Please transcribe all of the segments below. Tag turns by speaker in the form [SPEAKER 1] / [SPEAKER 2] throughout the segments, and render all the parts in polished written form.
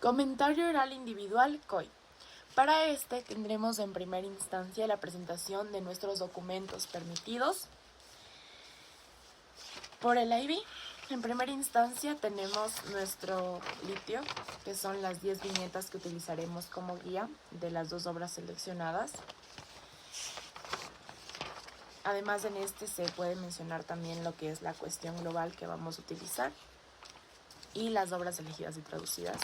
[SPEAKER 1] Comentario oral individual COI. Para este tendremos en primera instancia la presentación de nuestros documentos permitidos por el IB. En primera instancia tenemos nuestro litio, que son las 10 viñetas que utilizaremos como guía de las 2 obras seleccionadas. Además, en este se puede mencionar también lo que es la cuestión global que vamos a utilizar y las obras elegidas y traducidas.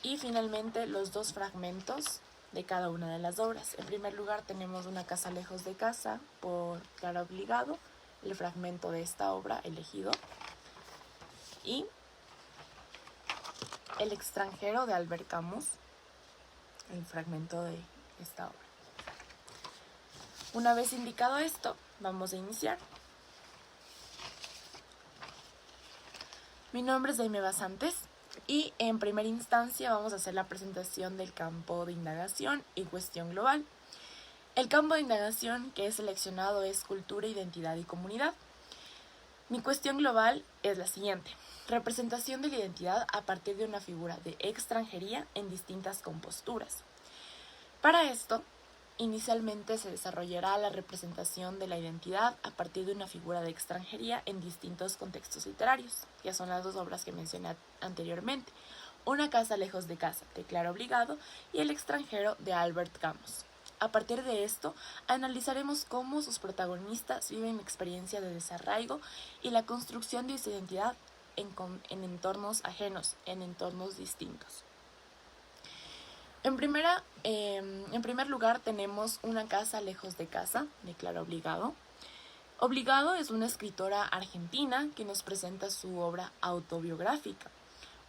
[SPEAKER 1] Y finalmente los 2 fragmentos de cada una de las obras. En primer lugar tenemos Una casa lejos de casa por Clara Obligado, el fragmento de esta obra elegido, y El extranjero de Albert Camus, el fragmento de esta obra. Una vez indicado esto, vamos a iniciar. Mi nombre es Daime Basantes y en primera instancia vamos a hacer la presentación del campo de indagación y cuestión global. El campo de indagación que he seleccionado es cultura, identidad y comunidad. Mi cuestión global es la siguiente: representación de la identidad a partir de una figura de extranjería en distintas composturas. Para esto, inicialmente se desarrollará la representación de la identidad a partir de una figura de extranjería en distintos contextos literarios, que son las 2 obras que mencioné anteriormente: Una casa lejos de casa, de Clara Obligado, y El extranjero, de Albert Camus. A partir de esto, analizaremos cómo sus protagonistas viven la experiencia de desarraigo y la construcción de su identidad en entornos ajenos, en entornos distintos. En primer lugar tenemos Una casa lejos de casa, de Clara Obligado. Obligado es una escritora argentina que nos presenta su obra autobiográfica.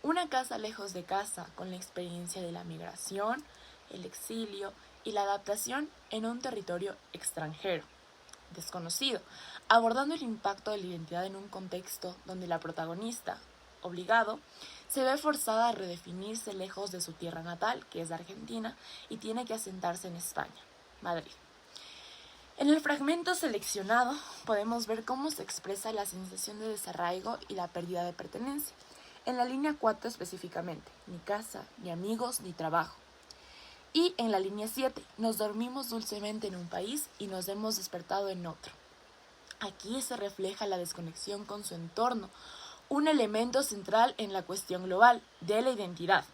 [SPEAKER 1] Una casa lejos de casa, con la experiencia de la migración, el exilio y la adaptación en un territorio extranjero, desconocido, abordando el impacto de la identidad en un contexto donde la protagonista, Obligado, se ve forzada a redefinirse lejos de su tierra natal, que es Argentina, y tiene que asentarse en España, Madrid. En el fragmento seleccionado podemos ver cómo se expresa la sensación de desarraigo y la pérdida de pertenencia. En la línea 4 específicamente: ni casa, ni amigos, ni trabajo. Y en la línea 7, nos dormimos dulcemente en un país y nos hemos despertado en otro. Aquí se refleja la desconexión con su entorno, un elemento central en la cuestión global de la identidad.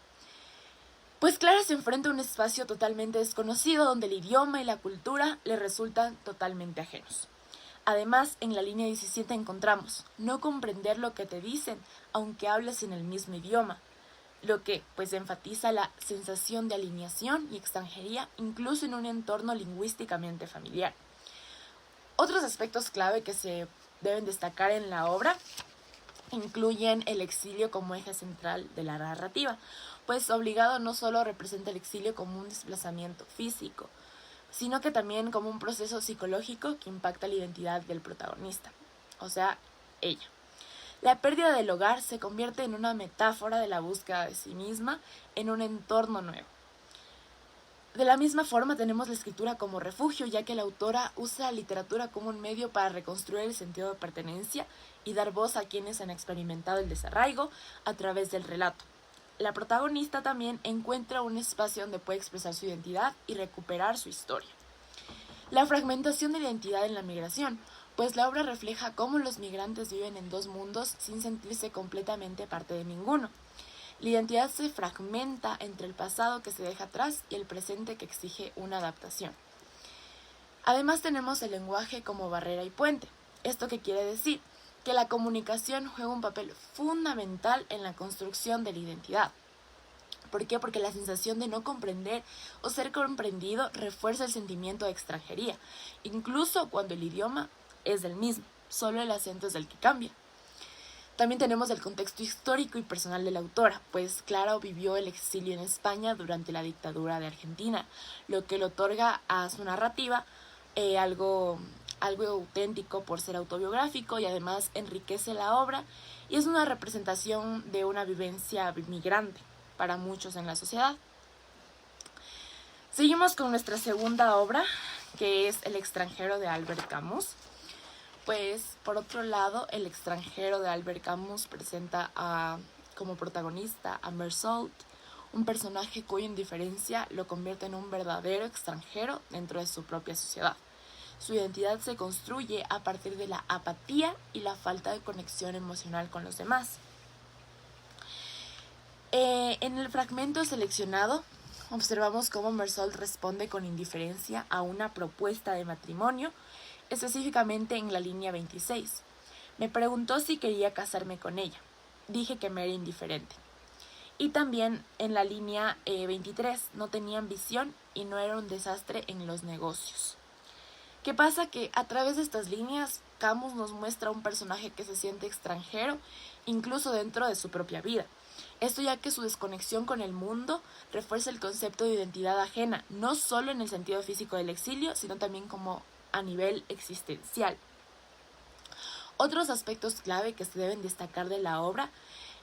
[SPEAKER 1] Pues Clara se enfrenta a un espacio totalmente desconocido donde el idioma y la cultura le resultan totalmente ajenos. Además, en la línea 17 encontramos no comprender lo que te dicen, aunque hables en el mismo idioma, lo que pues enfatiza la sensación de alineación y extranjería incluso en un entorno lingüísticamente familiar. Otros aspectos clave que se deben destacar en la obra incluyen el exilio como eje central de la narrativa, pues Obligado no solo representa el exilio como un desplazamiento físico, sino que también como un proceso psicológico que impacta la identidad del protagonista, o sea, ella. La pérdida del hogar se convierte en una metáfora de la búsqueda de sí misma en un entorno nuevo. De la misma forma tenemos la escritura como refugio, ya que la autora usa la literatura como un medio para reconstruir el sentido de pertenencia y dar voz a quienes han experimentado el desarraigo a través del relato. La protagonista también encuentra un espacio donde puede expresar su identidad y recuperar su historia. La fragmentación de identidad en la migración, pues la obra refleja cómo los migrantes viven en 2 mundos sin sentirse completamente parte de ninguno. La identidad se fragmenta entre el pasado que se deja atrás y el presente que exige una adaptación. Además tenemos el lenguaje como barrera y puente. ¿Esto qué quiere decir? Que la comunicación juega un papel fundamental en la construcción de la identidad. ¿Por qué? Porque la sensación de no comprender o ser comprendido refuerza el sentimiento de extranjería, incluso cuando el idioma es el mismo, solo el acento es el que cambia. También tenemos el contexto histórico y personal de la autora, pues Clara vivió el exilio en España durante la dictadura de Argentina, lo que le otorga a su narrativa algo auténtico por ser autobiográfico y además enriquece la obra y es una representación de una vivencia migrante para muchos en la sociedad. Seguimos con nuestra segunda obra, que es El extranjero, de Albert Camus. Pues, por otro lado, El extranjero, de Albert Camus presenta a como protagonista a Mersault, un personaje cuya indiferencia lo convierte en un verdadero extranjero dentro de su propia sociedad. Su identidad se construye a partir de la apatía y la falta de conexión emocional con los demás. En el fragmento seleccionado, observamos cómo Mersault responde con indiferencia a una propuesta de matrimonio, específicamente en la línea 26. Me preguntó si quería casarme con ella. Dije que me era indiferente. Y también en la línea 23, no tenía ambición y no era un desastre en los negocios. ¿Qué pasa? Que a través de estas líneas, Camus nos muestra un personaje que se siente extranjero, incluso dentro de su propia vida. Esto ya que su desconexión con el mundo refuerza el concepto de identidad ajena, no solo en el sentido físico del exilio, sino también como a nivel existencial. Otros aspectos clave que se deben destacar de la obra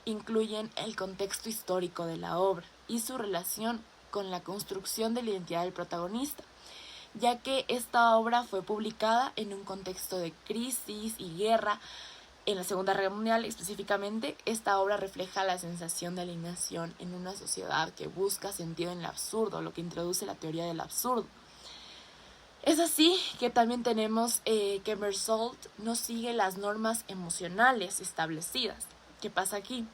[SPEAKER 1] incluyen el contexto histórico de la obra y su relación con la construcción de la identidad del protagonista, ya que esta obra fue publicada en un contexto de crisis y guerra. En la Segunda Guerra Mundial específicamente, esta obra refleja la sensación de alienación en una sociedad que busca sentido en el absurdo, lo que introduce la teoría del absurdo. Es así que también tenemos que Mersault no sigue las normas emocionales establecidas. ¿Qué pasa aquí?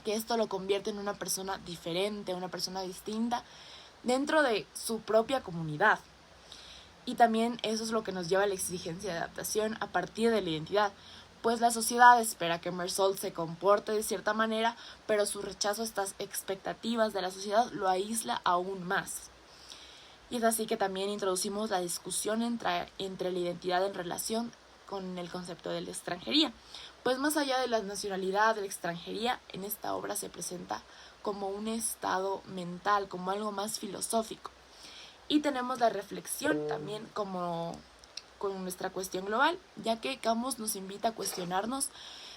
[SPEAKER 1] Que esto lo convierte en una persona diferente, una persona distinta dentro de su propia comunidad. Y también eso es lo que nos lleva a la exigencia de adaptación a partir de la identidad, pues la sociedad espera que Mersault se comporte de cierta manera, pero su rechazo a estas expectativas de la sociedad lo aísla aún más. Y es así que también introducimos la discusión entre la identidad en relación con el concepto de la extranjería. Pues más allá de la nacionalidad, de la extranjería, en esta obra se presenta como un estado mental, como algo más filosófico. Y tenemos la reflexión también como con nuestra cuestión global, ya que Camus nos invita a cuestionarnos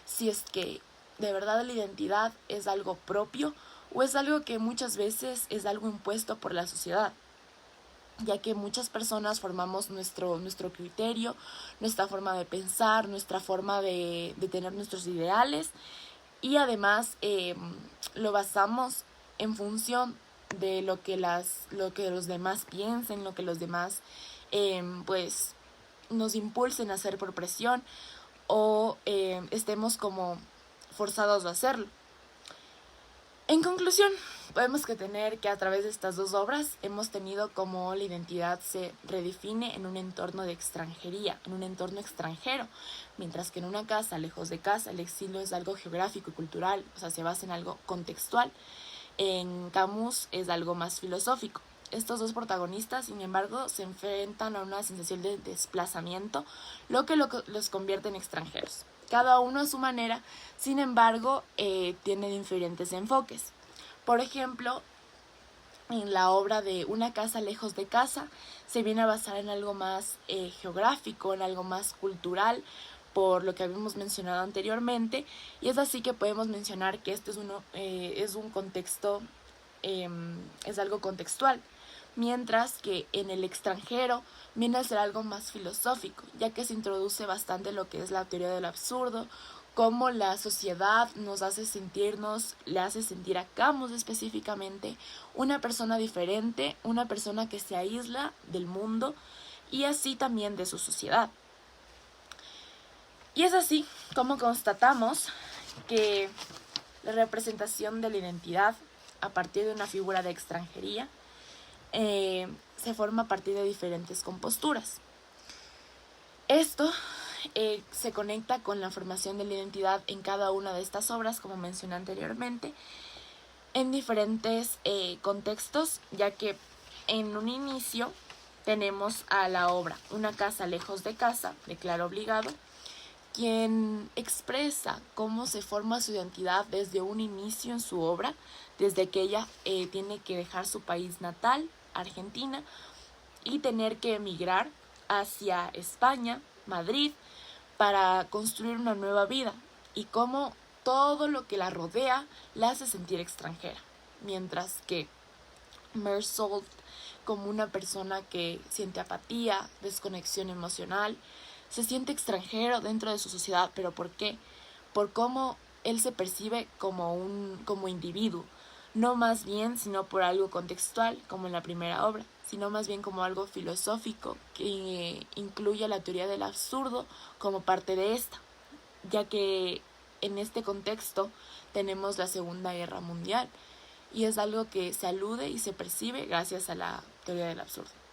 [SPEAKER 1] si es que de verdad la identidad es algo propio o es algo que muchas veces es algo impuesto por la sociedad, ya que muchas personas formamos nuestro criterio, nuestra forma de pensar, nuestra forma de tener nuestros ideales, y además lo basamos en función de lo que los demás piensen, lo que los demás pues nos impulsen a hacer por presión o estemos como forzados a hacerlo. En conclusión, podemos tener que a través de estas dos obras hemos tenido como la identidad se redefine en un entorno de extranjería, en un entorno extranjero, mientras que en una casa, lejos de casa, el exilio es algo geográfico y cultural, o sea, se basa en algo contextual. En Camus es algo más filosófico. Estos dos protagonistas, sin embargo, se enfrentan a una sensación de desplazamiento, lo que los convierte en extranjeros. Cada uno a su manera, sin embargo, tiene diferentes enfoques. Por ejemplo, en la obra de Una casa lejos de casa, se viene a basar en algo más geográfico, en algo más cultural, por lo que habíamos mencionado anteriormente, y es así que podemos mencionar que este es un contexto, es algo contextual, mientras que en el extranjero viene a ser algo más filosófico, ya que se introduce bastante lo que es la teoría del absurdo, cómo la sociedad le hace sentir a Camus específicamente una persona diferente, una persona que se aísla del mundo y así también de su sociedad. Y es así como constatamos que la representación de la identidad a partir de una figura de extranjería se forma a partir de diferentes composturas. Esto se conecta con la formación de la identidad en cada una de estas obras, como mencioné anteriormente, en diferentes contextos, ya que en un inicio tenemos a la obra Una casa lejos de casa, de Claro Obligado, quien expresa cómo se forma su identidad desde un inicio en su obra, desde que ella tiene que dejar su país natal, Argentina, y tener que emigrar hacia España, Madrid, para construir una nueva vida, y cómo todo lo que la rodea la hace sentir extranjera, mientras que Mersault, como una persona que siente apatía, desconexión emocional, se siente extranjero dentro de su sociedad. ¿Pero por qué? Por cómo él se percibe como individuo, no más bien sino por algo contextual, como en la primera obra, sino más bien como algo filosófico que incluye la teoría del absurdo como parte de esta, ya que en este contexto tenemos la Segunda Guerra Mundial y es algo que se alude y se percibe gracias a la teoría del absurdo.